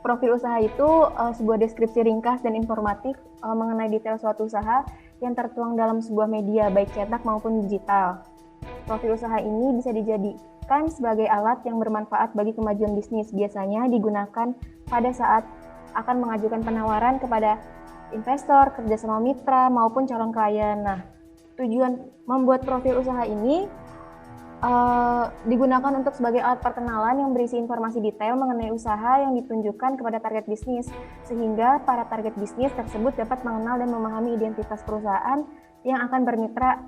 Profil usaha itu sebuah deskripsi ringkas dan informatif mengenai detail suatu usaha yang tertuang dalam sebuah media, baik cetak maupun digital. Profil usaha ini bisa dijadikan sebagai alat yang bermanfaat bagi kemajuan bisnis. Biasanya digunakan pada saat akan mengajukan penawaran kepada investor, kerjasama mitra, maupun calon klien. Nah, tujuan membuat profil usaha ini digunakan untuk sebagai alat perkenalan yang berisi informasi detail mengenai usaha yang ditunjukkan kepada target bisnis, sehingga para target bisnis tersebut dapat mengenal dan memahami identitas perusahaan yang akan bermitra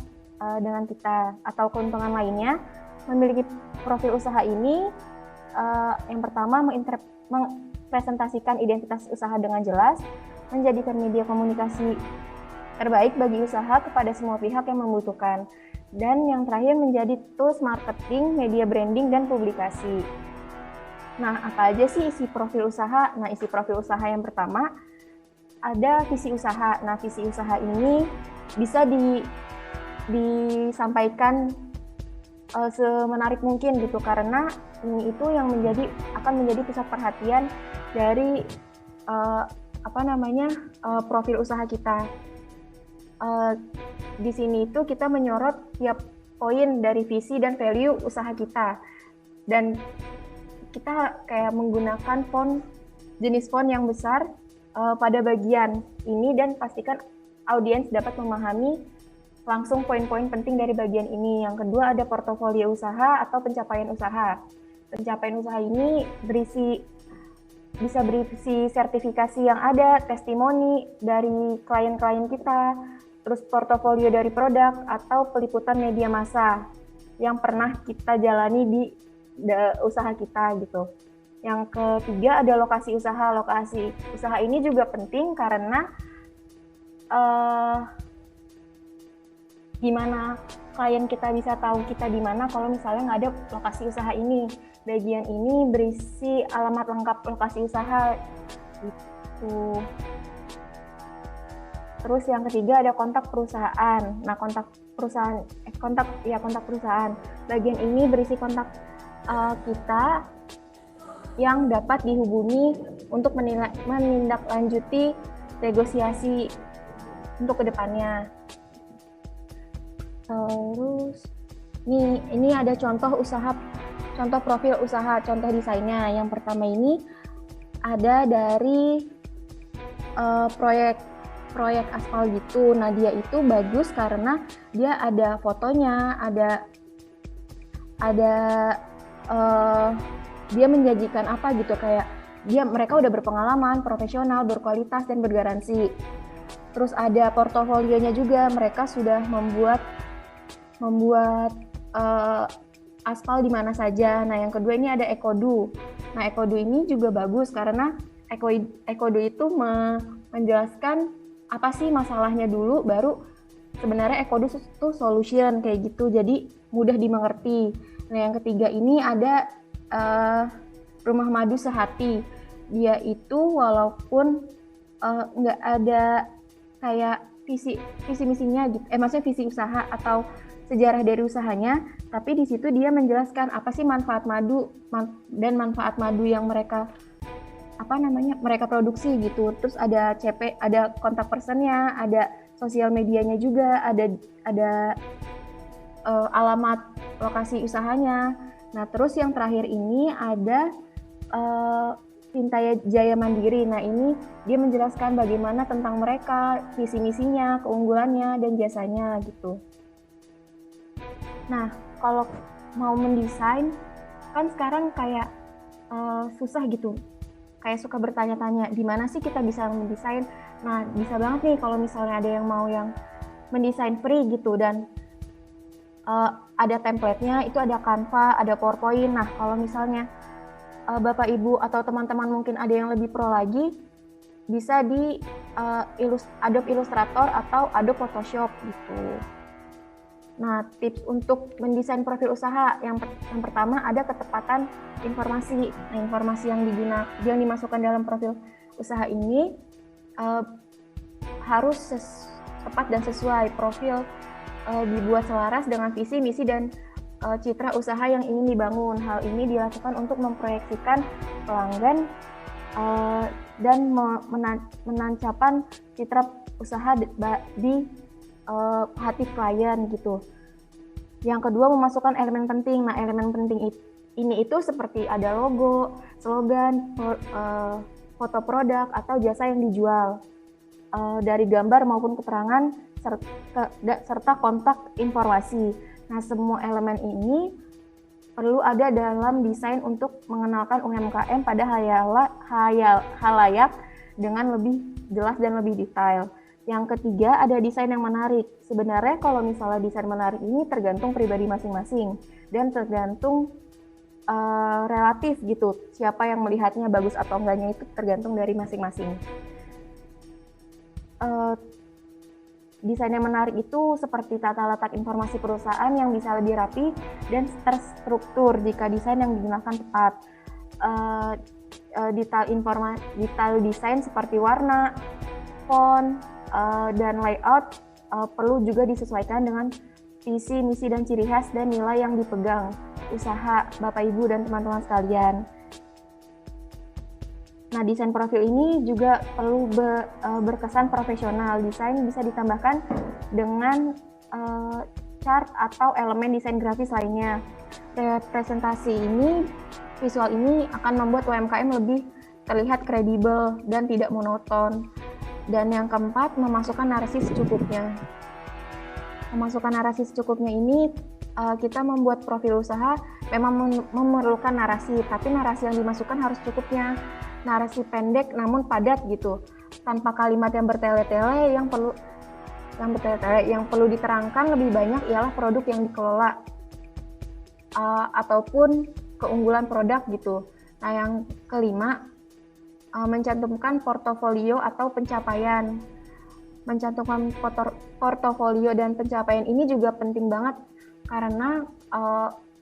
dengan kita. Atau keuntungan lainnya, memiliki profil usaha ini yang pertama mempresentasikan identitas usaha dengan jelas, menjadikan media komunikasi terbaik bagi usaha kepada semua pihak yang membutuhkan. Dan yang terakhir menjadi tools marketing, media branding, dan publikasi. Nah, apa aja sih isi profil usaha? Nah, isi profil usaha yang pertama ada visi usaha. Nah, visi usaha ini bisa disampaikan semenarik mungkin gitu, karena ini itu yang akan menjadi pusat perhatian dari profil usaha kita. Di sini itu kita menyorot tiap poin dari visi dan value usaha kita, dan kita kayak menggunakan jenis font yang besar pada bagian ini, dan pastikan audiens dapat memahami langsung poin-poin penting dari bagian ini. Yang kedua ada portofolio usaha atau pencapaian usaha. Pencapaian usaha ini bisa berisi sertifikasi yang ada, testimoni dari klien-klien kita, terus portofolio dari produk atau peliputan media massa yang pernah kita jalani di usaha kita gitu. Yang ketiga ada lokasi usaha. Lokasi usaha ini juga penting karena gimana klien kita bisa tahu kita di mana kalau misalnya nggak ada lokasi usaha ini. Bagian ini berisi alamat lengkap lokasi usaha gitu. Terus yang ketiga ada kontak perusahaan. Nah, kontak perusahaan. Bagian ini berisi kontak kita yang dapat dihubungi untuk menindaklanjuti negosiasi untuk kedepannya. Terus ini ada contoh profil usaha, contoh desainnya. Yang pertama ini ada dari proyek aspal gitu. Nah, dia itu bagus karena dia ada fotonya, dia menjanjikan apa gitu, kayak mereka udah berpengalaman, profesional, berkualitas, dan bergaransi. Terus ada portofolionya juga, mereka sudah membuat aspal di mana saja. Nah, yang kedua ini ada Ekodu. Nah, Ekodu ini juga bagus karena Ekodu itu menjelaskan apa sih masalahnya dulu, baru sebenarnya Ekodu itu solution kayak gitu, jadi mudah dimengerti. Nah, yang ketiga ini ada Rumah Madu Sehati. Dia itu walaupun nggak ada kayak visi misinya gitu, maksudnya visi usaha atau sejarah dari usahanya, tapi di situ dia menjelaskan apa sih manfaat madu dan manfaat madu yang mereka produksi gitu. Terus ada ada kontak personnya, ada sosial medianya juga, ada alamat lokasi usahanya. Nah, terus yang terakhir ini ada Cintaya Jaya Mandiri. Nah, ini dia menjelaskan bagaimana tentang mereka, visi misinya, keunggulannya, dan jasanya gitu. Nah, kalau mau mendesain kan sekarang kayak susah gitu. Kayak suka bertanya-tanya, di mana sih kita bisa mendesain? Nah, bisa banget nih kalau misalnya ada yang mau yang mendesain free gitu, dan ada template-nya, itu ada Canva, ada PowerPoint. Nah, kalau misalnya Bapak Ibu atau teman-teman mungkin ada yang lebih pro lagi, bisa di Adobe Illustrator atau Adobe Photoshop gitu. Nah, tips untuk mendesain profil usaha yang pertama ada ketepatan informasi. Nah, informasi yang dimasukkan dalam profil usaha ini harus tepat dan sesuai. Profil dibuat selaras dengan visi, misi, dan citra usaha yang ingin dibangun. Hal ini dilakukan untuk memproyeksikan pelanggan uh, dan menancapkan citra usaha di hati klien gitu. Yang kedua, memasukkan elemen penting. Nah, elemen penting ini itu seperti ada logo, slogan, foto produk atau jasa yang dijual, dari gambar maupun keterangan serta kontak informasi. Nah, semua elemen ini perlu ada dalam desain untuk mengenalkan UMKM pada halayak dengan lebih jelas dan lebih detail. Yang ketiga, ada desain yang menarik. Sebenarnya kalau misalnya desain menarik ini tergantung pribadi masing-masing dan tergantung relatif gitu. Siapa yang melihatnya bagus atau enggaknya itu tergantung dari masing-masing. Desain yang menarik itu seperti tata letak informasi perusahaan yang bisa lebih rapi dan terstruktur jika desain yang digunakan tepat. Detail desain seperti warna, font, dan layout perlu juga disesuaikan dengan visi, misi, dan ciri khas dan nilai yang dipegang usaha Bapak Ibu dan teman-teman sekalian. Nah, desain profil ini juga perlu berkesan profesional. Desain bisa ditambahkan dengan chart atau elemen desain grafis lainnya. Representasi ini, visual ini akan membuat UMKM lebih terlihat kredibel dan tidak monoton. Dan yang keempat, memasukkan narasi secukupnya. Memasukkan narasi secukupnya ini, kita membuat profil usaha memang memerlukan narasi, tapi narasi yang dimasukkan harus cukupnya. Narasi pendek namun padat gitu, tanpa kalimat yang bertele-tele. Yang perlu diterangkan lebih banyak ialah produk yang dikelola ataupun keunggulan produk gitu. Nah, yang kelima, mencantumkan portofolio atau pencapaian. Mencantumkan portofolio dan pencapaian ini juga penting banget karena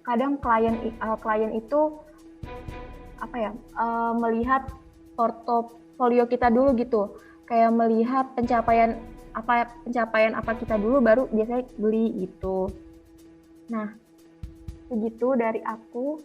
kadang klien itu melihat portofolio kita dulu gitu, kayak melihat pencapaian apa kita dulu baru biasanya beli gitu. Nah, begitu dari aku.